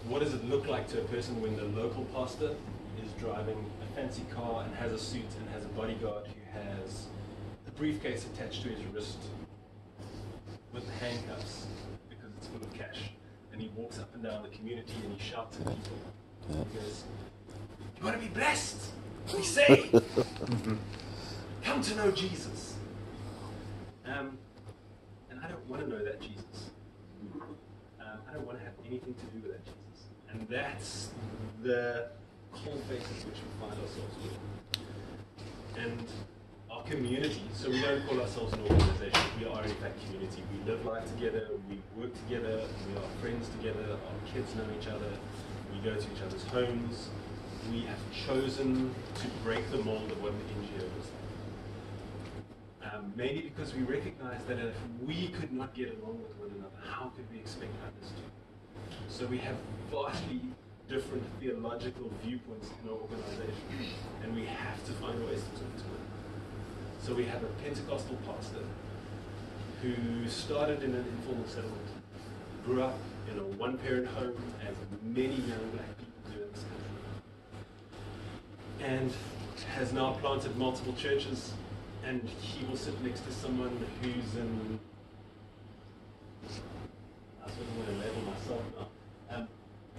what does it look like to a person when the local pastor is driving a fancy car and has a suit and has a bodyguard who has a briefcase attached to his wrist with handcuffs because it's full of cash, and he walks up and down the community and he shouts at people. He goes, "You want to be blessed? We say, come to know Jesus." And I don't want to know that Jesus. I don't want to have anything to do with that Jesus. And that's the cold face in which we find ourselves with. And our community, so we don't call ourselves an organization, we are in fact community. We live life together, we work together, we are friends together, our kids know each other, we go to each other's homes. We have chosen to break the mold of what an NGO is like. Mainly because we recognize that if we could not get along with one another, how could we expect others to? So we have vastly different theological viewpoints in our organization, and we have to find ways to talk to one another. So we have a Pentecostal pastor who started in an informal settlement, grew up in a one-parent home, as many young black people do in this country, and has now planted multiple churches. And he will sit next to someone who's in, I sort of want to label myself now,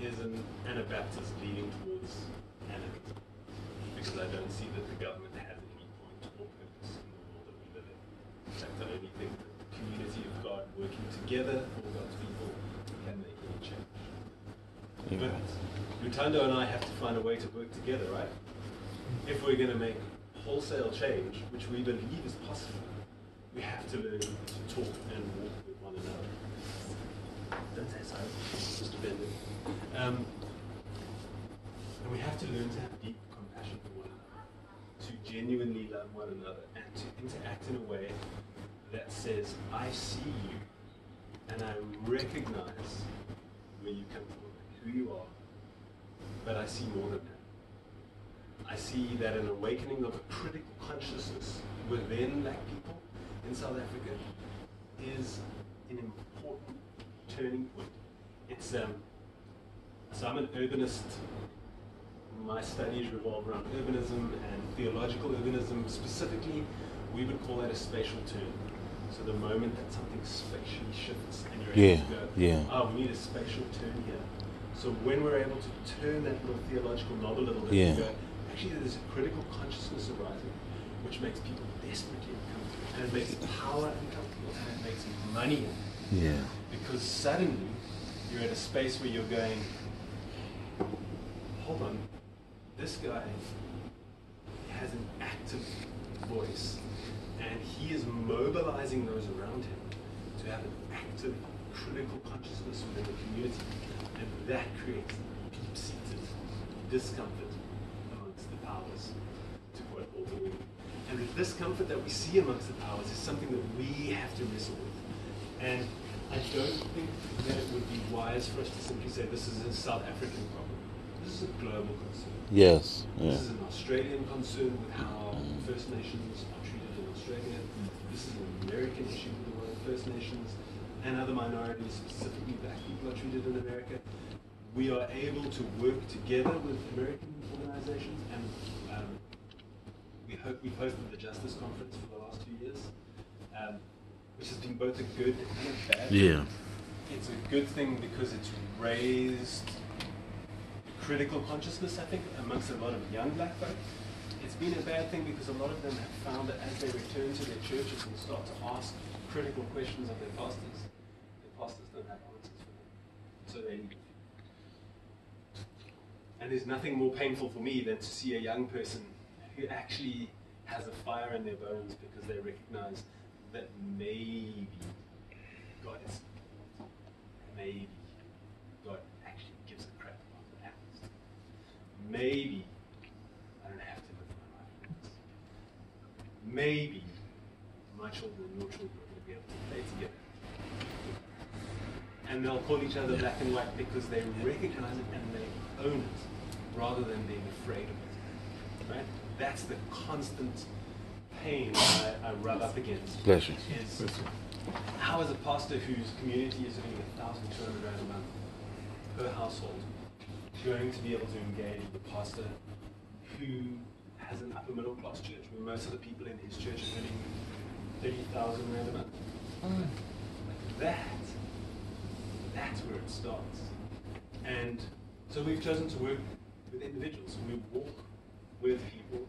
is an Anabaptist leaning towards anarchism, because I don't see that the government has any point or purpose in the world that we live in. In fact, I only think that the community of God working together for God's people can make any change. But Lutando and I have to find a way to work together, right? If we're going to make wholesale change, which we believe is possible, we have to learn to talk and walk with one another. Don't say so, Mr. Bender. And we have to learn to have deep compassion for one another, to genuinely love one another, and to interact in a way that says, I see you, and I recognize where you come from, who you are, but I see more than that. I see that an awakening of a critical consciousness within black people in South Africa is an important turning point. It's so I'm an urbanist. My studies revolve around urbanism and theological urbanism. Specifically, we would call that a spatial turn. So the moment that something spatially shifts and you're able to go, oh, we need a spatial turn here. So when we're able to turn that little theological knob a little bit, we go, actually, there's a critical consciousness arising, which makes people desperately uncomfortable, and it makes power uncomfortable, and it makes money uncomfortable. Yeah. Because suddenly, you're at a space where you're going, hold on, this guy has an active voice, and he is mobilizing those around him to have an active, critical consciousness within the community, and that creates deep-seated discomfort powers, to quote Alden. And the discomfort that we see amongst the powers is something that we have to wrestle with. And I don't think that it would be wise for us to simply say this is a South African problem. This is a global concern. Yes. This is an Australian concern with how First Nations are treated in Australia. This is an American issue with the word First Nations and other minorities, specifically black people, are treated in America. We are able to work together with American organizations, and we've hosted the Justice Conference for the last 2 years, which has been both a good and a bad thing. It's a good thing because it's raised critical consciousness, I think, amongst a lot of young black folk. It's been a bad thing because a lot of them have found that as they return to their churches and start to ask critical questions of their pastors don't have answers for them. So they leave. And there's nothing more painful for me than to see a young person who actually has a fire in their bones because they recognize that maybe God is, maybe God actually gives a crap about what happens. Maybe I don't have to live my life like this. Maybe my children and your children are going to be able to play together. And they'll call each other black and white because they recognize it and they own it, rather than being afraid of it. Right? That's the constant pain I rub up against. Bless you. Is how is a pastor whose community is earning 1,200 rand a month per household going to be able to engage with a pastor who has an upper middle class church, where most of the people in his church are earning 30,000 rand a month? Like that's where it starts. And so we've chosen to work with individuals. We walk with people.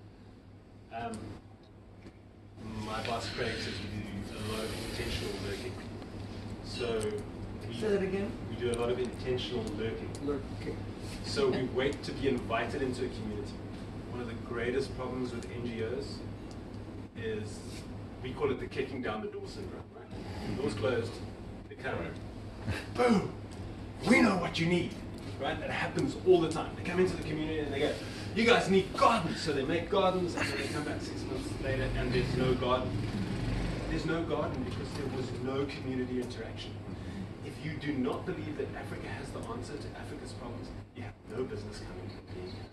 My boss Craig says we do a lot of intentional lurking. So say that again? We do a lot of intentional lurking. So we wait to be invited into a community. One of the greatest problems with NGOs is, we call it the kicking down the door syndrome, right? The door's closed, they come in, boom, we know what you need, right? That happens all the time. They come into the community and they go, you guys need gardens. So they make gardens and then they come back 6 months later and there's no garden. There's no garden because there was no community interaction. If you do not believe that Africa has the answer to Africa's problems, you have no business coming to being here.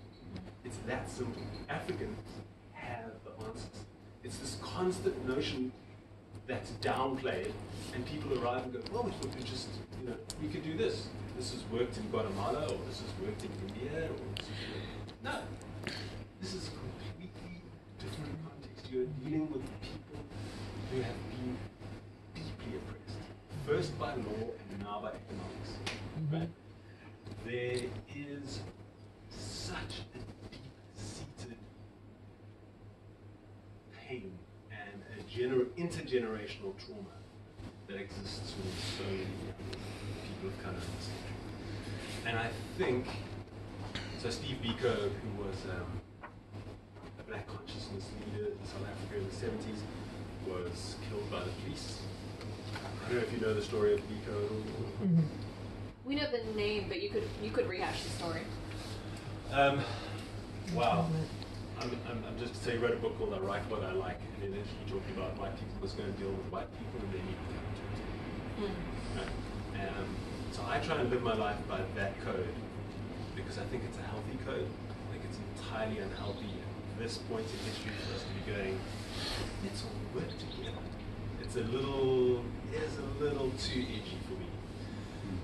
It's that simple. Africans have the answers. It's this constant notion that's downplayed, and people arrive and go, well, we thought we could do this. This has worked in Guatemala, or this has worked in India, or this has worked. No. This is a completely different context. You're dealing with people who have been deeply oppressed. First by law and now by economics. Right? There is such a deep-seated pain and a intergenerational trauma that exists with so many people of color in this country. And I think, so Steve Biko, who was a black consciousness leader in South Africa in the 70s, was killed by the police. I don't know if you know the story of Biko at all. We know the name, but you could rehash the story. Wow. I'm just to say, he wrote a book called I Write What I Like, and in it he talked about white people was going to deal with white people and they need to come to it. Right? So I try and live my life by that code because I think it's a healthy code. I think it's entirely unhealthy at this point in history for us to be going, let's all work together. It's a little too edgy for me.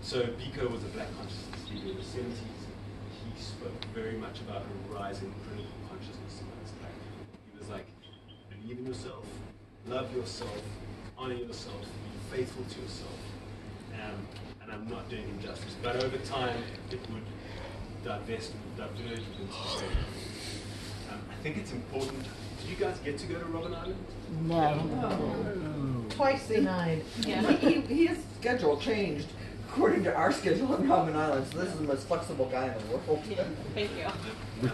So Biko was a black consciousness leader in the 70s. He spoke very much about a rising critical consciousness amongst black people. He was like, believe in yourself, love yourself, honor yourself, be faithful to yourself. And I'm not doing him justice, but over time it would diverge into I think it's important. Did you guys get to go to Robben Island? No. Twice denied. Yeah. His schedule changed according to our schedule on Robben Island, so this is the most flexible guy in the world. Yeah. Thank you. We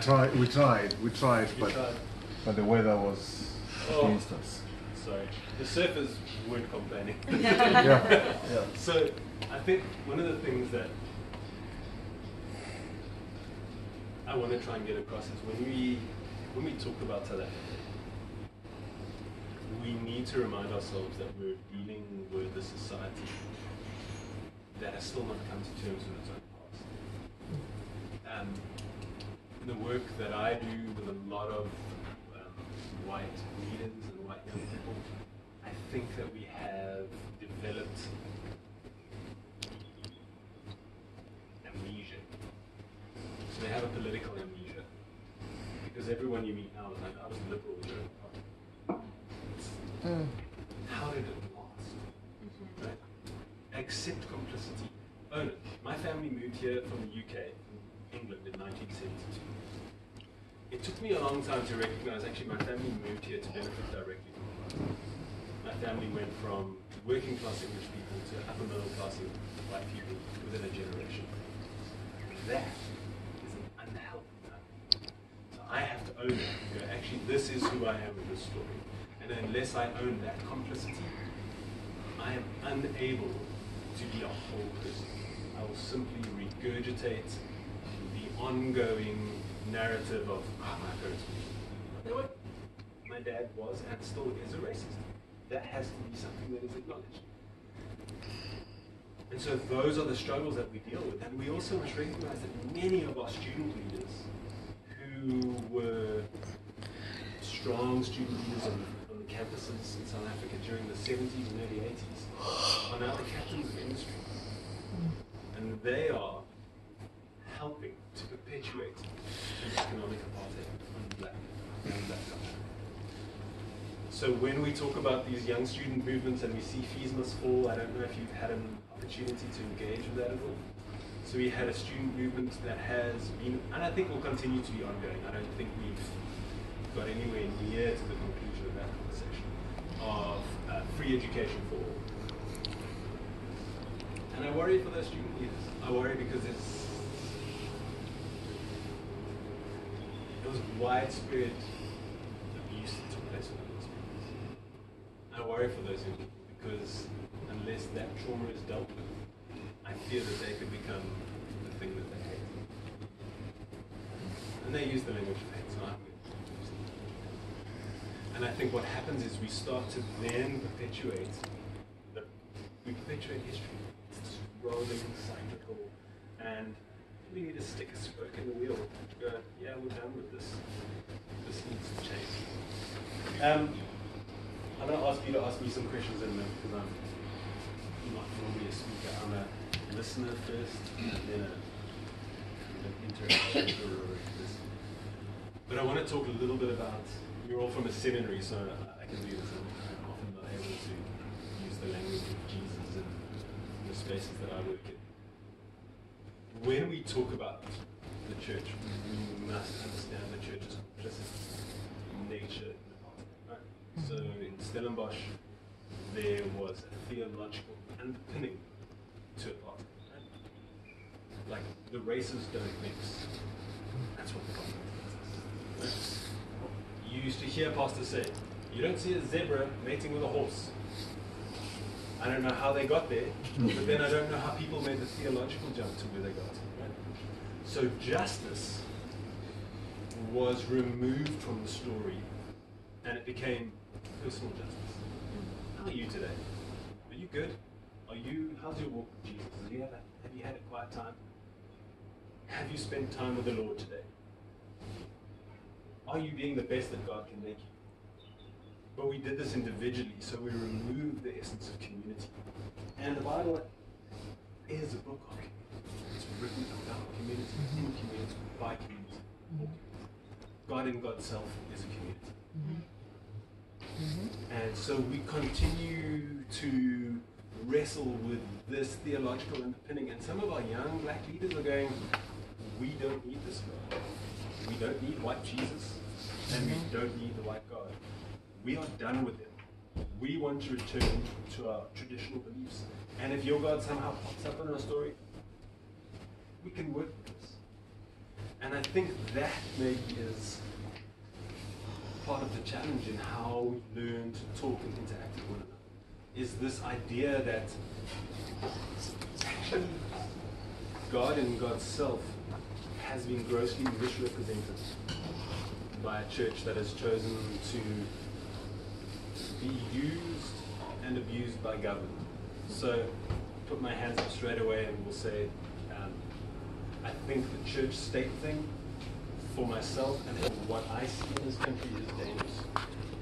tried, but the weather was against us. Sorry. The surfers weren't complaining. Yeah. So I think one of the things that I want to try and get across is when we talk about South Africa, we need to remind ourselves that we're dealing with a society that has still not come to terms with its own past. In the work that I do with a lot of white leaders and white young people, I think that we have developed amnesia. So they have a political amnesia. Because everyone you meet now is like, I was liberal during the party. How did it last? Right? Accept complicity. Own it. My family moved here from the UK, from England in 1972. It took me a long time to recognize, actually my family moved here to benefit directly from it. My family went from working class English people to upper middle class white people within a generation. That is an unhealthy thing. So I have to own that. You know, actually, this is who I am in this story. And unless I own that complicity, I am unable to be a whole person. I will simply regurgitate the ongoing narrative of, my parents were. They were. My dad was and still is a racist. That has to be something that is acknowledged. And so those are the struggles that we deal with. And we also must recognize that many of our student leaders who were strong student leaders on the campuses in South Africa during the 70s and early 80s are now the captains of industry. And they are So when we talk about these young student movements and we see fees must fall, I don't know if you've had an opportunity to engage with that at all. So we had a student movement that has been, and I think will continue to be ongoing. I don't think we've got anywhere near to the conclusion of that conversation of free education for all. And I worry for those student leaders. I worry because there was widespread abuse that took place with those people. I worry for those young people because unless that trauma is dealt with, I fear that they could become the thing that they hate. And they use the language of hate, so I'm going to use it. And I think what happens is we start to then perpetuate history. It's this rolling, cyclical, and we need to stick a spoke in the wheel to go, yeah, we're done with this. This needs to change. I'm going to ask you to ask me some questions in a minute because I'm not normally a speaker. I'm a listener first and then an interaction. But I want to talk a little bit about, you're all from a seminary, so I can do this. I'm often not able to use the language of Jesus in the spaces that I work in. When we talk about the church, we must understand the church's complicit nature in the past. Right? So in Stellenbosch, there was a theological underpinning to apartheid. Right? Like the races don't mix. That's what the problem is. Right? You used to hear pastors say, you don't see a zebra mating with a horse. I don't know how they got there, but then I don't know how people made the theological jump to where they got. Right? So justice was removed from the story, and it became personal justice. How are you today? Are you good? How's your walk with Jesus? Have you had a quiet time? Have you spent time with the Lord today? Are you being the best that God can make you? But we did this individually, so we removed the essence of community. And the Bible is a book of community. It's written about community, in community, by community. God in God's self is a community. And so we continue to wrestle with this theological underpinning. And some of our young black leaders are going, we don't need this God. We don't need white Jesus, and we don't need the white God. We are done with him. We want to return to our traditional beliefs. And if your God somehow pops up in our story, we can work with this. And I think that maybe is part of the challenge in how we learn to talk and interact with one another. Is this idea that actually God in God's self has been grossly misrepresented by a church that has chosen to be used and abused by government. So put my hands up straight away and will say, I think the church-state thing for myself and for what I see in this country is dangerous.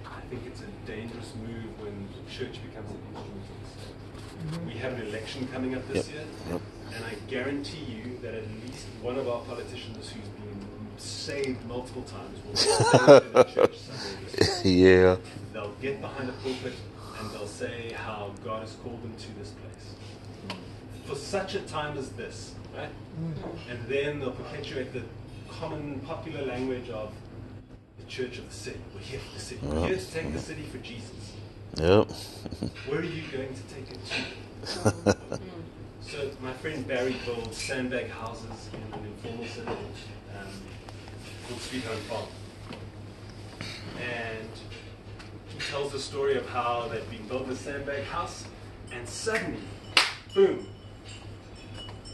I think it's a dangerous move when the church becomes an instrument of the state. We have an election coming up this year, and I guarantee you that at least one of our politicians who's been saved multiple times will be saved in the church somewhere this year. Yeah. They'll get behind a pulpit and they'll say how God has called them to this place. For such a time as this, right? And then they'll perpetuate the common popular language of the church of the city. We're here for the city. We're here to take the city for Jesus. Yep. Where are you going to take it to? So my friend Barry builds sandbag houses in an informal city called Sweet Home Farm. And he tells the story of how they've been building a sandbag house, and suddenly, boom,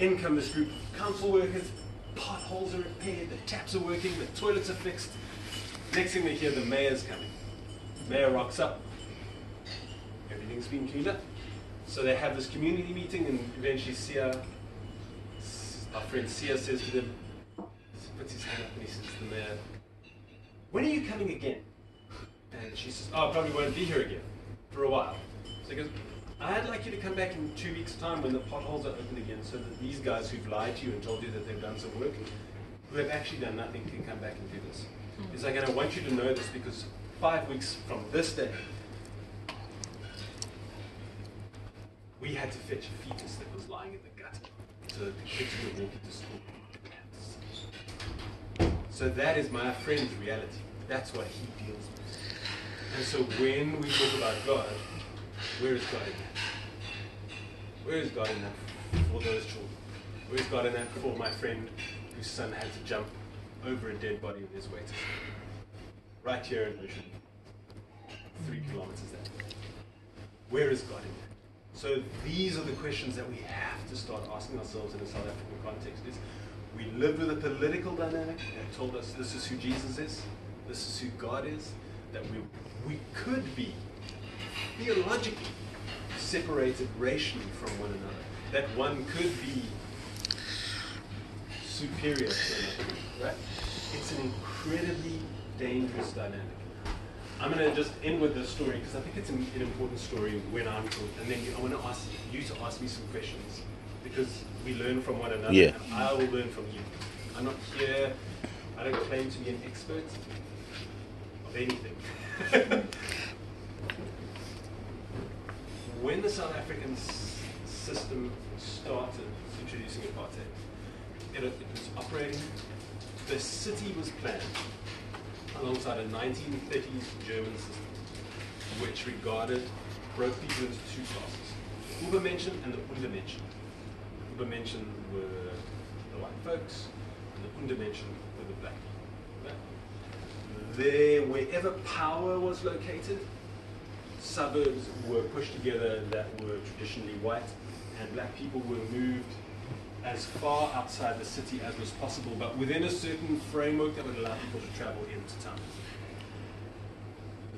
in come this group of council workers, potholes are repaired, the taps are working, the toilets are fixed. Next thing they hear, the mayor's coming. Mayor rocks up. Everything's been cleaned up. So they have this community meeting, and eventually our friend Sia says to them, he puts his hand up and he says to the mayor, when are you coming again? And she says, oh, I probably won't be here again for a while. So he goes, I'd like you to come back in 2 weeks' time when the potholes are open again, so that these guys who've lied to you and told you that they've done some work, who have actually done nothing, can come back and do this. It's like, and I want you to know this because 5 weeks from this day, we had to fetch a fetus that was lying in the gutter so that the kids could walk into school. So that is my friend's reality. That's what he deals with. And so when we talk about God, where is God in that? Where is God in that for those children? Where is God in that for my friend whose son had to jump over a dead body on his way to school? Right here in Ocean, 3 kilometers that way. Where is God in that? So these are the questions that we have to start asking ourselves in a South African context. Is we lived with a political dynamic that told us this is who Jesus is, this is who God is, that we could be theologically separated racially from one another, that one could be superior to another, right? It's an incredibly dangerous dynamic. I'm going to just end with this story because I think it's an important story when I'm talking, and then I want to ask you to ask me some questions because we learn from one another, Yeah. and I will learn from you. I'm not here, I don't claim to be an expert of anything. When the South African system started introducing apartheid, it was operating, the city was planned alongside a 1930s German system, which broke people into two classes, the Übermenschen and the Untermenschen. The Übermenschen were the white folks, and the Untermenschen were the black people. Wherever power was located, suburbs were pushed together that were traditionally white, and black people were moved as far outside the city as was possible, but within a certain framework that would allow people to travel into town.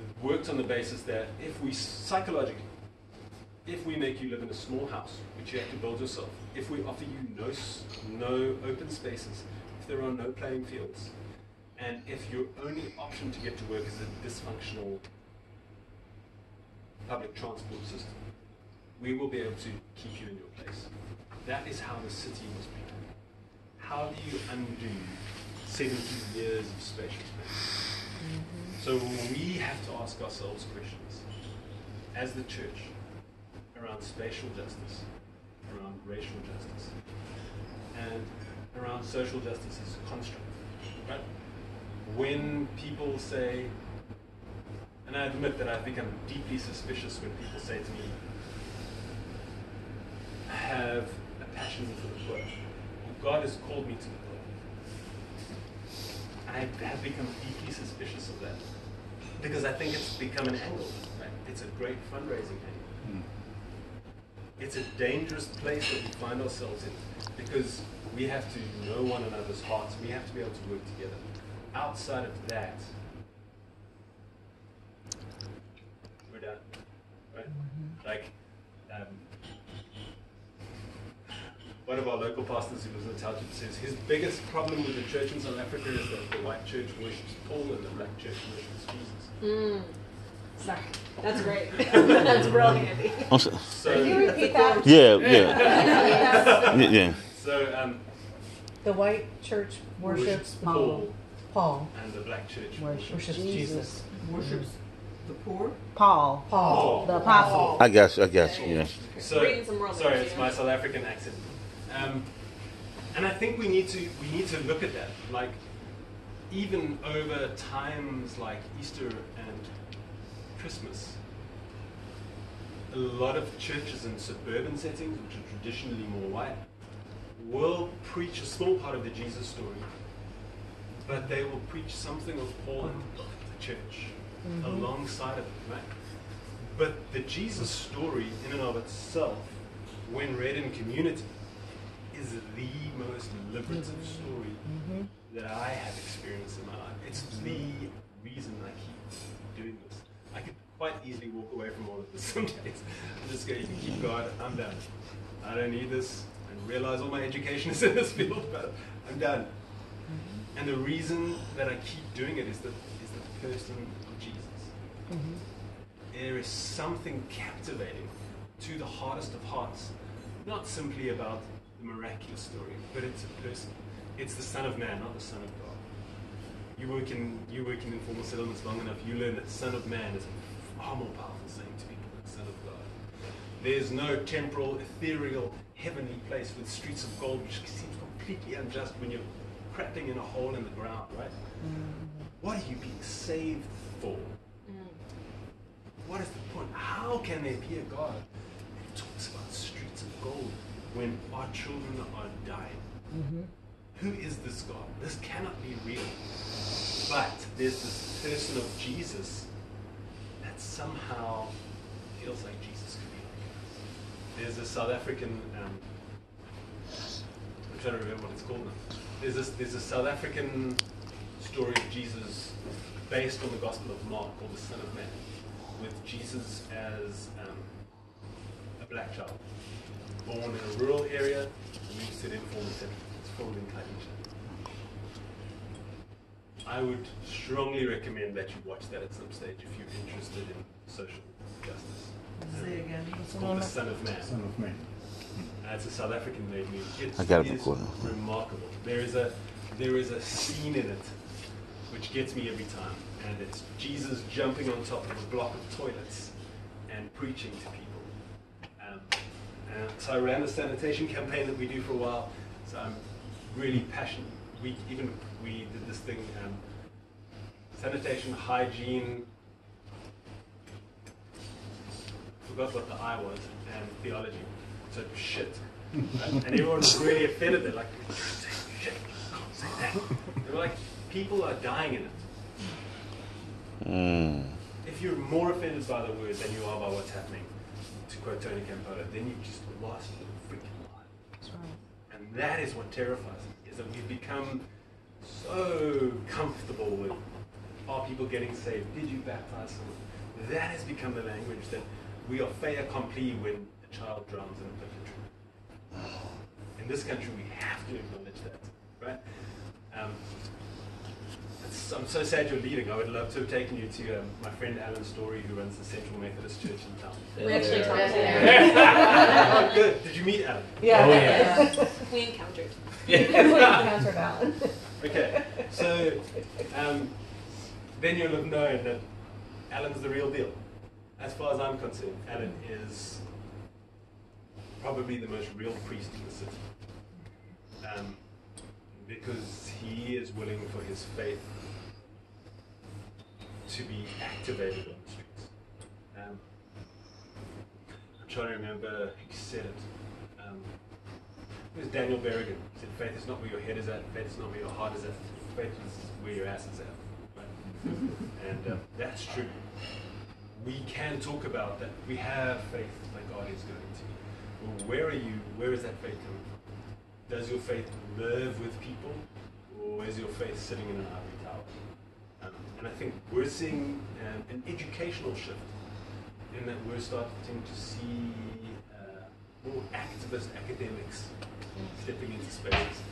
It worked on the basis that if we psychologically, if we make you live in a small house, which you have to build yourself, if we offer you no open spaces, if there are no playing fields, and if your only option to get to work is a dysfunctional public transport system, we will be able to keep you in your place. That is how the city was built. How do you undo 70 years of spatial space? So we have to ask ourselves questions as the church around spatial justice, around racial justice, and around social justice as a construct. Right? When people say, and I admit that I've become deeply suspicious when people say to me, I have a passion for the poor. God has called me to the poor. I have become deeply suspicious of that because I think it's become an angle. Right? It's a great fundraising angle. It's a dangerous place that we find ourselves in because we have to know one another's hearts. We have to be able to work together. Outside of that, we're done. Right? Like, one of our local pastors who lives in the township says his biggest problem with the church in South Africa is that the white church worships Paul and the black church worships Jesus. Sorry. That's great. That's brilliant. Also, Can you repeat that? yeah. So, The white church worships Paul and the black church worships Jesus. Worships the poor? Paul, the apostle. I guess, yeah. So, Reading some world sorry, news, it's you know? my South African accent. And I think we need to look at that. Like, even over times like Easter and Christmas, a lot of churches in suburban settings, which are traditionally more white, will preach a small part of the Jesus story, but they will preach something of Paul and the church alongside of it, right? But the Jesus story in and of itself, when read in community, is the most liberative story that I have experienced in my life. It's the reason I keep doing this. I could quite easily walk away from all of this some days. I'm just going to keep God, I'm done. I don't need this. I realize all my education is in this field, but I'm done. And the reason that I keep doing it is the person of Jesus. There is something captivating to the hardest of hearts, not simply about the miraculous story, but it's a person. It's the Son of Man, not the Son of God. you work in informal settlements long enough, you learn that Son of Man is a far more powerful saying to people than Son of God. There's no temporal, ethereal, heavenly place with streets of gold, which seems completely unjust when you're crapping in a hole in the ground, right? What are you being saved for? What is the point? How can there be a God that talks about streets of gold when our children are dying? Who is this God? This cannot be real. But there's this person of Jesus that somehow feels like Jesus could be like us. There's a South African, I'm trying to remember what it's called now. There's a South African story of Jesus based on the Gospel of Mark called the Son of Man, with Jesus as a black child, born in a rural area, moved to an informal settlement. It's filmed in Khadija. I would strongly recommend that you watch that at some stage if you're interested in social justice. Say again. It's called The Son of Man. Son of Man. It's a South African made movie. I got it It is recorded. remarkable. There is a scene in it which gets me every time, and it's Jesus jumping on top of a block of toilets and preaching to people. And so I ran a sanitation campaign that we do for a while, so I'm really passionate. We did this thing, sanitation, hygiene, forgot what the I was, and theology. So shit. And everyone was really offended. They're like, you can't say shit, you can't say that. They were like, people are dying in it. If you're more offended by the word than you are by what's happening, to quote Tony Campolo, then you've just lost your freaking mind. That's right. And that is what terrifies me, is that we've become so comfortable with, are people getting saved? Did you baptize someone? That has become the language that we are fait accompli when a child drowns in a bucket. In this country, we have to acknowledge that, right? I'm so sad you're leaving. I would love to have taken you to my friend Alan Story, who runs the Central Methodist Church in town. We actually talked there. Oh, good. Did you meet Alan? Yeah. Oh, yeah. We encountered. Cancer out. Okay, so then you'll have known that Alan's the real deal. As far as I'm concerned, Alan is probably the most real priest in the city. Because he is willing for his faith to be activated on the streets. I'm trying to remember who said it. It was Daniel Berrigan. He said, faith is not where your head is at, faith is not where your heart is at, faith is where your ass is at. Right? And that's true. We can talk about that. We have faith like God is going to. Well, where is that faith coming from? Does your faith live with people, or is your faith sitting in an ivory tower? And I think we're seeing an educational shift in that we're starting to see more activist academics stepping into spaces.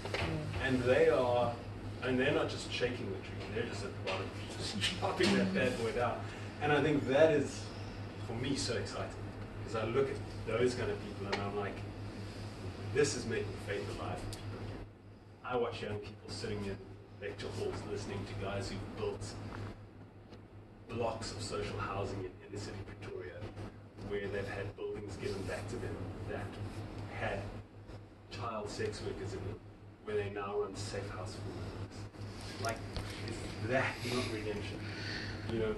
And they're not just shaking the tree, they're just at the bottom, just chopping that bad boy down. And I think that is, for me, so exciting. Because I look at those kind of people and I'm like, this is making faith alive for people. I watch young people sitting in lecture halls listening to guys who've built blocks of social housing in inner city Pretoria, where they've had buildings given back to them that had child sex workers in them, where they now run safe house for women. Like, is that not redemption? You know,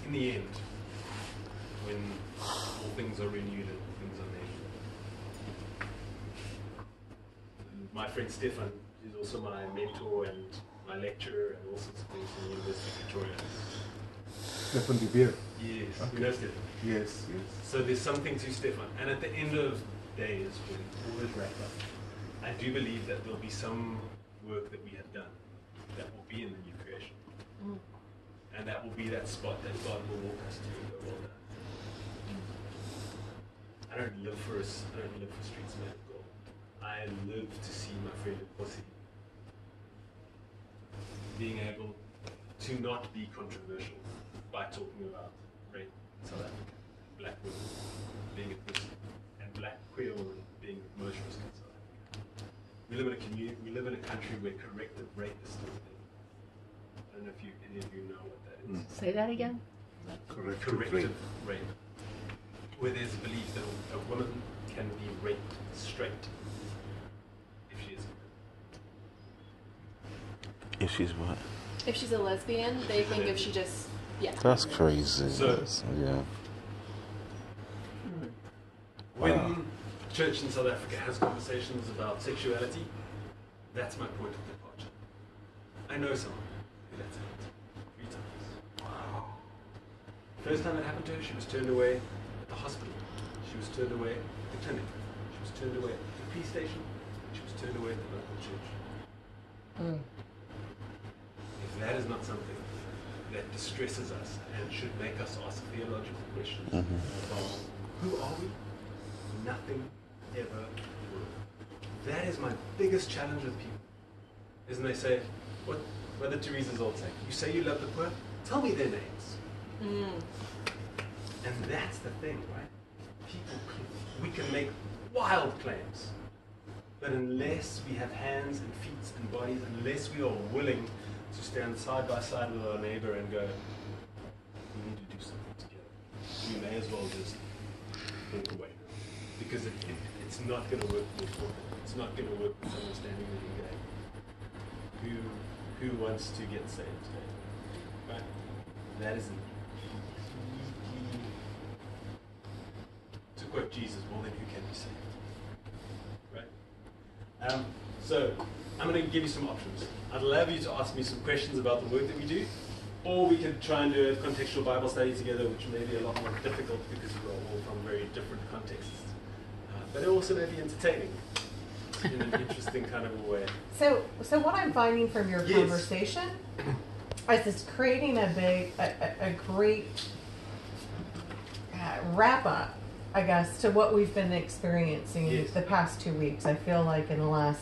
in the end, when all things are renewed and all things are made, my friend Stefan, who's also my mentor and my lecturer and all sorts of things in the University of Victoria. Stefan de Beer. Yes, Okay. you know Stefan. Yes, yes. So there's something to Stefan. And at the end of days, when all is wrapped up, I do believe that there'll be some work that we have done that will be in the new creation. And that will be that spot that God will walk us to and go, well done. I don't live for streets made of gold. I live to see my friend Nkosi being able to not be controversial by talking about rape in South Africa, black women being at risk and black queer women being at most risk in South Africa. We live in a community, we live in a country where corrective rape is still a thing. I don't know if any of you know what that is. Say that again. Corrective rape. Where there's a belief that a woman can be raped straight if she is. If she's what? If she's a lesbian, they think if she just That's crazy. So- yeah. When Wow. church in South Africa has conversations about sexuality, that's my point of departure. I know someone who that's happened 3 times. Wow. First time it happened to her, she was turned away at the hospital. She was turned away at the clinic. She was turned away at the police station. She was turned away at the local church. If that is not something that distresses us and should make us ask theological questions about who are we? Nothing ever will. That is my biggest challenge with people. Is when they say, what Mother Teresa's old saying, you say you love the poor, tell me their names. And that's the thing, right? People, we can make wild claims, but unless we have hands and feet and bodies, unless we are willing to stand side by side with our neighbor and go, we need to do something together, we may as well just walk away. Because it's not going to work with it's not going to work with someone standing there and going, who wants to get saved today? Right? That is to quote Jesus, well then who can be saved? Right? So I'm going to give you some options. I'd love you to ask me some questions about the work that we do, or we could try and do a contextual Bible study together, which may be a lot more difficult because we're all from very different contexts. But it also may be entertaining in an interesting kind of a way. So what I'm finding from your Yes. conversation is it's creating a great wrap up, I guess, to what we've been experiencing Yes. the past 2 weeks. I feel like in the last,